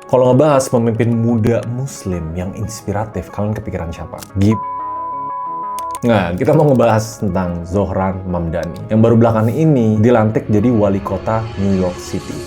Kalau ngebahas pemimpin muda muslim yang inspiratif, kalian kepikiran siapa? Nah, kita mau ngebahas tentang Zohran Mamdani yang baru belakangan ini dilantik jadi wali kota New York City.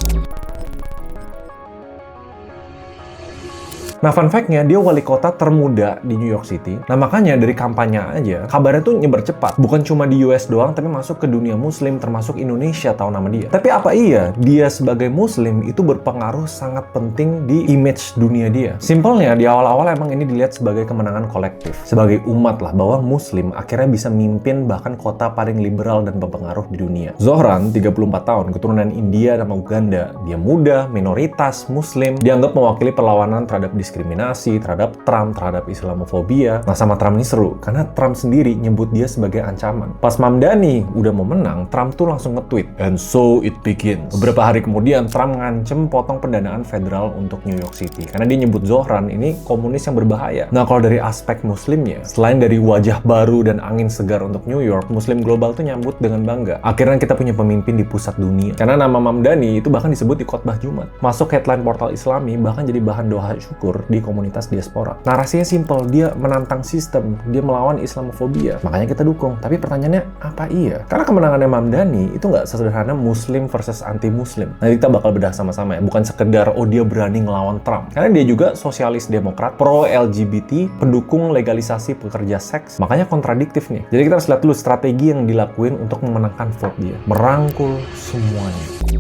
Nah, fun fact-nya, dia wali kota termuda di New York City. Nah, makanya dari kampanye aja, kabarnya tuh nyebar cepat. Bukan cuma di US doang, tapi masuk ke dunia muslim, termasuk Indonesia tahu nama dia. Tapi apa iya, dia sebagai muslim itu berpengaruh sangat penting di image dunia dia? Simpelnya, di awal-awal emang ini dilihat sebagai kemenangan kolektif. Sebagai umat lah, bahwa muslim akhirnya bisa mimpin bahkan kota paling liberal dan berpengaruh di dunia. Zohran, 34 tahun, keturunan India dan Uganda. Dia muda, minoritas, muslim, dianggap mewakili perlawanan terhadap diskriminasi, terhadap Trump, terhadap Islamofobia. Nah, sama Trump ini seru, karena Trump sendiri nyebut dia sebagai ancaman. Pas Mamdani udah mau menang, Trump tuh langsung nge-tweet, "And so it begins." Beberapa hari kemudian, Trump ngancem potong pendanaan federal untuk New York City, karena dia nyebut Zohran ini komunis yang berbahaya. Nah, kalau dari aspek muslimnya, selain dari wajah baru dan angin segar untuk New York, muslim global tuh nyambut dengan bangga. Akhirnya kita punya pemimpin di pusat dunia. Karena nama Mamdani itu bahkan disebut di khotbah Jumat. Masuk headline portal Islami, bahkan jadi bahan doa syukur di komunitas diaspora. Narasinya simpel, dia menantang sistem, dia melawan Islamofobia. Makanya kita dukung. Tapi pertanyaannya, apa iya? Karena kemenangannya Mamdani itu nggak sesederhana muslim versus anti-muslim. Nanti kita bakal bedah sama-sama ya. Bukan sekedar, oh dia berani ngelawan Trump. Karena dia juga sosialis demokrat, pro-LGBT, pendukung legalisasi pekerja seks. Makanya kontradiktif nih. Jadi kita harus lihat dulu strategi yang dilakuin untuk memenangkan vote dia. Merangkul semuanya.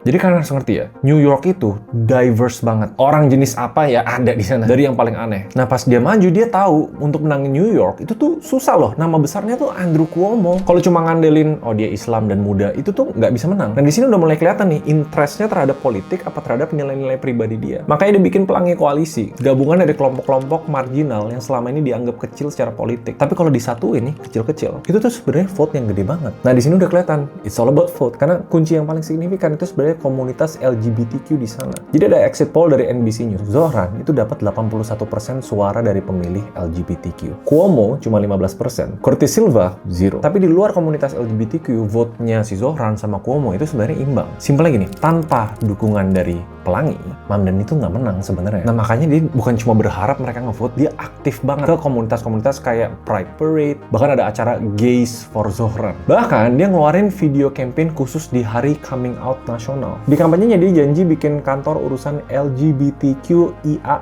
Jadi kalian harus ngerti ya, New York itu diverse banget. Orang jenis apa ya ada di sana. Dari yang paling aneh. Nah, pas dia maju, dia tahu untuk menangin New York itu tuh susah loh. Nama besarnya tuh Andrew Cuomo. Kalau cuma ngandelin, oh dia Islam dan muda, itu tuh nggak bisa menang. Dan di sini udah mulai kelihatan nih, interestnya terhadap politik apa terhadap nilai-nilai pribadi dia. Makanya dia bikin pelangi koalisi. Gabungan dari kelompok-kelompok marginal yang selama ini dianggap kecil secara politik. Tapi kalau disatuin nih, kecil-kecil, itu tuh sebenarnya vote yang gede banget. Nah, di sini udah kelihatan, it's all about vote. Karena kunci yang paling signifikan itu sebenarnya komunitas LGBTQ di sana. Jadi ada exit poll dari NBC News. Zohran itu dapat 81% suara dari pemilih LGBTQ. Cuomo cuma 15%. Curtis Silva 0. Tapi di luar komunitas LGBTQ, vote-nya si Zohran sama Cuomo itu sebenarnya imbang. Simpelnya gini, tanpa dukungan dari pelangi, Mamdani itu nggak menang sebenarnya. Nah, makanya dia bukan cuma berharap mereka ngevote, dia aktif banget ke komunitas-komunitas kayak Pride Parade, bahkan ada acara Gays for Zohran. Bahkan dia ngeluarin video campaign khusus di Hari Coming Out Nasional. Di kampanyenya dia janji bikin kantor urusan LGBTQIA+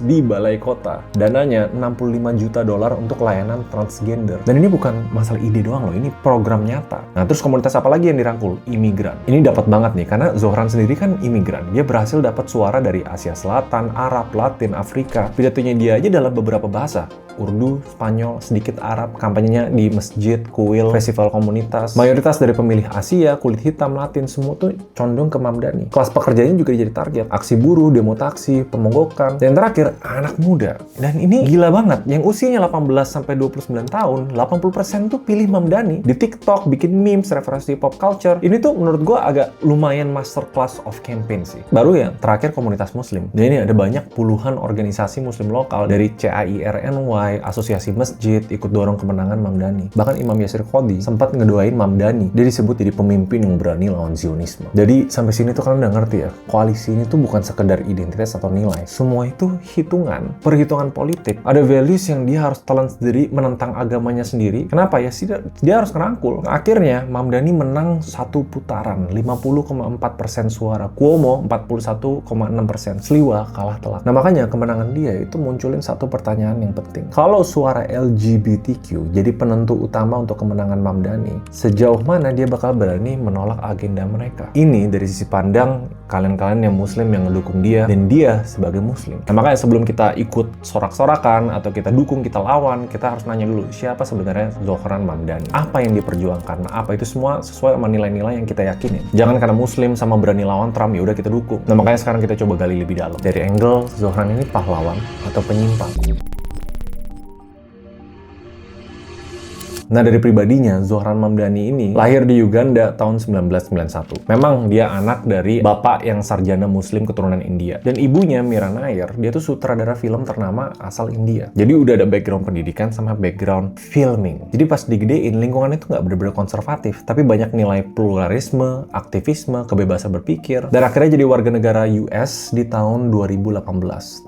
di Balai Kota. Dananya $65 juta untuk layanan transgender. Dan ini bukan masalah ide doang loh, ini program nyata. Nah, terus komunitas apa lagi yang dirangkul? Imigran. Ini dapat banget nih, karena Zohran sendiri kan imigran. Dia berhasil dapat suara dari Asia Selatan, Arab, Latin, Afrika. Pidatonya dia aja dalam beberapa bahasa. Urdu, Spanyol, sedikit Arab. Kampanyenya di masjid, kuil, festival komunitas. Mayoritas dari pemilih Asia, kulit hitam, Latin, semua tuh condong ke Mamdani. Kelas pekerjanya juga jadi target. Aksi buruh, demo taksi, pemogokan. Dan terakhir, anak muda. Dan ini gila banget. Yang usianya 18-29 tahun, 80% tuh pilih Mamdani. Di TikTok, bikin memes, referensi pop culture. Ini tuh menurut gue agak lumayan masterclass of campaign sih. Baru ya, terakhir komunitas muslim. Dan ini ada banyak puluhan organisasi muslim lokal dari CAIRNY, Asosiasi Masjid, ikut dorong kemenangan Mamdani. Bahkan Imam Yasir Qadhi sempat ngedoain Mamdani. Dia disebut jadi pemimpin yang berani lawan Zionisme. Jadi sampai sini tuh kalian udah ngerti ya, koalisi ini tuh bukan sekedar identitas atau nilai. Semua itu hitungan, perhitungan politik. Ada values yang dia harus telan sendiri, menentang agamanya sendiri. Kenapa ya? Dia harus ngerangkul. Akhirnya Mamdani menang satu putaran, 50,4% suara. Cuomo 41,6%. Sliwa kalah telak. Nah, makanya kemenangan dia itu munculin satu pertanyaan yang penting. Kalau suara LGBTQ jadi penentu utama untuk kemenangan Mamdani, sejauh mana dia bakal berani menolak agenda mereka? Ini dari sisi pandang kalian-kalian yang muslim yang ngedukung dia dan dia sebagai muslim. Nah, makanya sebelum kita ikut sorak-sorakan atau kita dukung, kita lawan, kita harus nanya dulu siapa sebenarnya Zohran Mamdani. Apa yang diperjuangkan? Apa itu semua sesuai sama nilai-nilai yang kita yakinin. Jangan karena muslim sama berani lawan Trump ya udah kita dukung. Nah, makanya sekarang kita coba gali lebih dalam. Dari angle Zohran ini pahlawan atau penyimpang? Nah, dari pribadinya, Zohran Mamdani ini lahir di Uganda tahun 1991. Memang dia anak dari bapak yang sarjana muslim keturunan India. Dan ibunya, Mira Nair, dia tuh sutradara film ternama asal India. Jadi udah ada background pendidikan sama background filming. Jadi pas digedein, lingkungannya tuh nggak bener-bener konservatif, tapi banyak nilai pluralisme, aktivisme, kebebasan berpikir. Dan akhirnya jadi warga negara US di tahun 2018.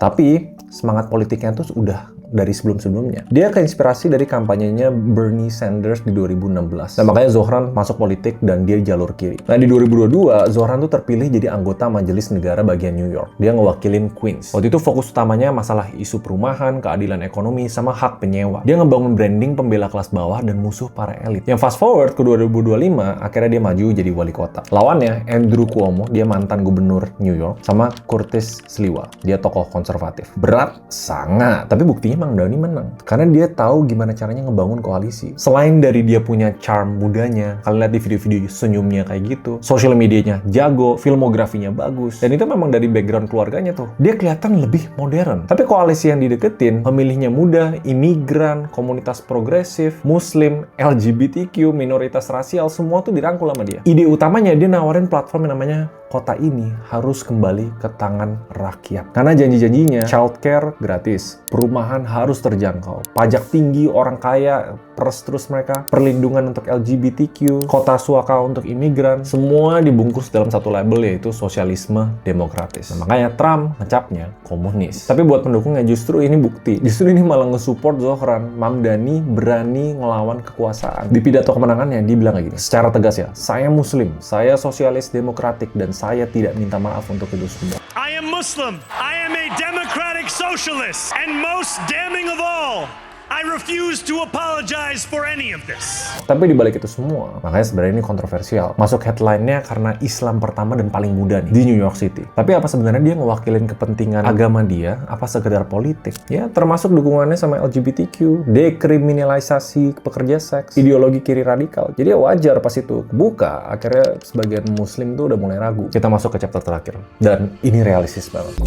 Tapi semangat politiknya tuh udah dari sebelum-sebelumnya. Dia keinspirasi dari kampanyenya Bernie Sanders di 2016. Nah, makanya Zohran masuk politik dan dia jalur kiri. Nah, di 2022, Zohran tuh terpilih jadi anggota Majelis Negara bagian New York. Dia ngewakilin Queens. Waktu itu fokus utamanya masalah isu perumahan, keadilan ekonomi, sama hak penyewa. Dia ngebangun branding pembela kelas bawah dan musuh para elit. Yang fast forward ke 2025, akhirnya dia maju jadi wali kota. Lawannya, Andrew Cuomo, dia mantan gubernur New York, sama Curtis Sliwa. Dia tokoh konservatif. Berat? Sangat. Tapi buktinya Mamdani menang. Karena dia tahu gimana caranya ngebangun koalisi. Selain dari dia punya charm mudanya, kalian lihat di video-video senyumnya kayak gitu, sosial medianya jago, filmografinya bagus, dan itu memang dari background keluarganya tuh. Dia kelihatan lebih modern. Tapi koalisi yang dideketin, pemilihnya muda, imigran, komunitas progresif, muslim, LGBTQ, minoritas rasial, semua tuh dirangkul sama dia. Ide utamanya dia nawarin platform yang namanya kota ini harus kembali ke tangan rakyat. Karena janji-janjinya, childcare gratis, perumahan harus terjangkau, pajak tinggi orang kaya, terus mereka, perlindungan untuk LGBTQ, kota suaka untuk imigran, semua dibungkus dalam satu label yaitu sosialisme demokratis. Nah, makanya Trump ngecapnya komunis. Tapi buat pendukungnya justru ini bukti. Justru ini malah nge-support Zohran Mamdani berani ngelawan kekuasaan. Di pidato kemenangannya dia bilang kayak gini, secara tegas ya, saya muslim, saya sosialis demokratik, dan saya tidak minta maaf untuk itu semua. I am Muslim. I am a democratic socialist. And most damning of all, I refuse to apologize for any of this. Tapi dibalik itu semua, makanya sebenarnya ini kontroversial. Masuk headline-nya karena Islam pertama dan paling muda nih di New York City. Tapi apa sebenarnya dia ngewakilin kepentingan agama dia? Apa sekedar politik? Ya, termasuk dukungannya sama LGBTQ, dekriminalisasi pekerja seks, ideologi kiri radikal. Jadi ya wajar pas itu kebuka, akhirnya sebagian Muslim tuh udah mulai ragu. Kita masuk ke chapter terakhir. Dan ini realistis banget.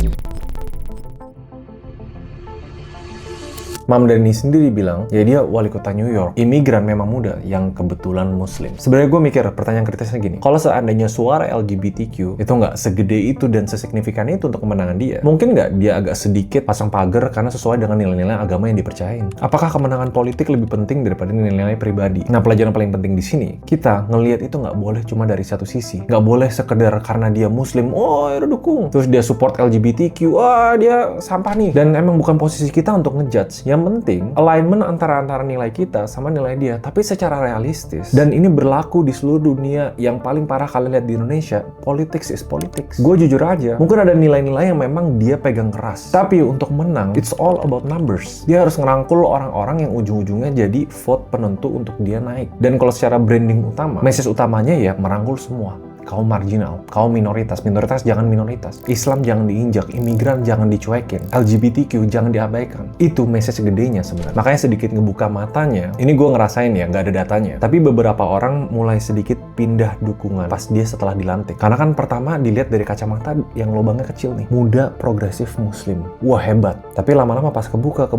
Mamdani sendiri bilang, ya dia wali kota New York, imigran memang muda yang kebetulan muslim. Sebenarnya gue mikir pertanyaan kritisnya gini, kalau seandainya suara LGBTQ itu nggak segede itu dan sesignifikan itu untuk kemenangan dia, mungkin nggak dia agak sedikit pasang pagar karena sesuai dengan nilai-nilai agama yang dipercayain? Apakah kemenangan politik lebih penting daripada nilai-nilai pribadi? Nah, pelajaran paling penting di sini, kita ngelihat itu nggak boleh cuma dari satu sisi. Nggak boleh sekedar karena dia muslim, oh ya dukung. Terus dia support LGBTQ, wah dia sampah nih. Dan emang bukan posisi kita untuk ngejudge. Yang penting, alignment antara nilai kita sama nilai dia, tapi secara realistis. Dan ini berlaku di seluruh dunia. Yang paling parah kalian lihat di Indonesia, politics is politics. Gue jujur aja, mungkin ada nilai-nilai yang memang dia pegang keras. Tapi untuk menang, it's all about numbers. Dia harus ngerangkul orang-orang yang ujung-ujungnya jadi vote penentu untuk dia naik. Dan kalau secara branding utama, message utamanya ya merangkul semua. Kaum marginal, kaum minoritas jangan minoritas, Islam jangan diinjak, imigran jangan dicuekin, LGBTQ jangan diabaikan. Itu message gedenya sebenarnya. Makanya sedikit ngebuka matanya, ini gue ngerasain ya, nggak ada datanya, tapi beberapa orang mulai sedikit pindah dukungan pas dia setelah dilantik. Karena kan pertama dilihat dari kacamata yang lubangnya kecil nih, muda, progresif, muslim, wah hebat. Tapi lama-lama pas kebuka,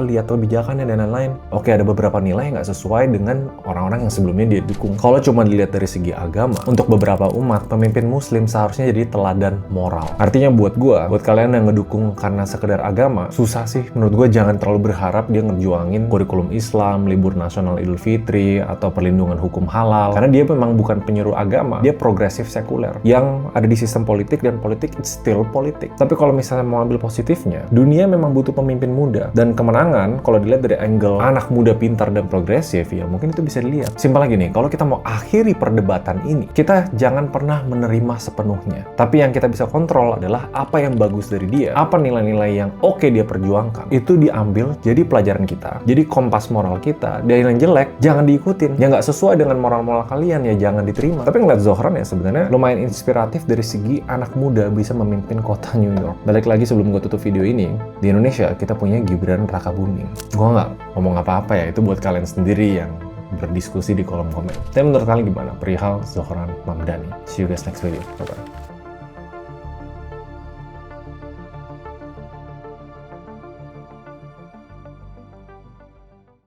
lihat kebijakannya dan lain-lain, oke ada beberapa nilai yang nggak sesuai dengan orang-orang yang sebelumnya dia dukung. Kalau cuma dilihat dari segi agama, untuk beberapa umat, pemimpin muslim seharusnya jadi teladan moral. Artinya buat kalian yang ngedukung karena sekedar agama, susah sih. Menurut gue jangan terlalu berharap dia ngejuangin kurikulum Islam, libur nasional Idul Fitri, atau perlindungan hukum halal. Karena dia memang bukan penyeru agama, dia progresif sekuler yang ada di sistem politik, dan politik it's still politik. Tapi kalau misalnya mau ambil positifnya, dunia memang butuh pemimpin muda. Dan kemenangan, kalau dilihat dari angle anak muda pintar dan progresif, ya mungkin itu bisa dilihat. Simpel lagi nih, kalau kita mau akhiri perdebatan ini, kita jangan pernah menerima sepenuhnya. Tapi yang kita bisa kontrol adalah apa yang bagus dari dia, apa nilai-nilai yang oke dia perjuangkan. Itu diambil jadi pelajaran kita, jadi kompas moral kita. Dan yang jelek jangan diikutin, yang nggak sesuai dengan moral-moral kalian ya jangan diterima. Tapi ngeliat Zohran ya sebenarnya lumayan inspiratif dari segi anak muda bisa memimpin kota New York. Balik lagi sebelum gue tutup video ini, di Indonesia kita punya Gibran Rakabuming. Gue nggak ngomong apa-apa ya, itu buat kalian sendiri yang berdiskusi di kolom komen. Tapi menurut kalian gimana perihal Zohran Mamdani? See you guys next video. Bye-bye.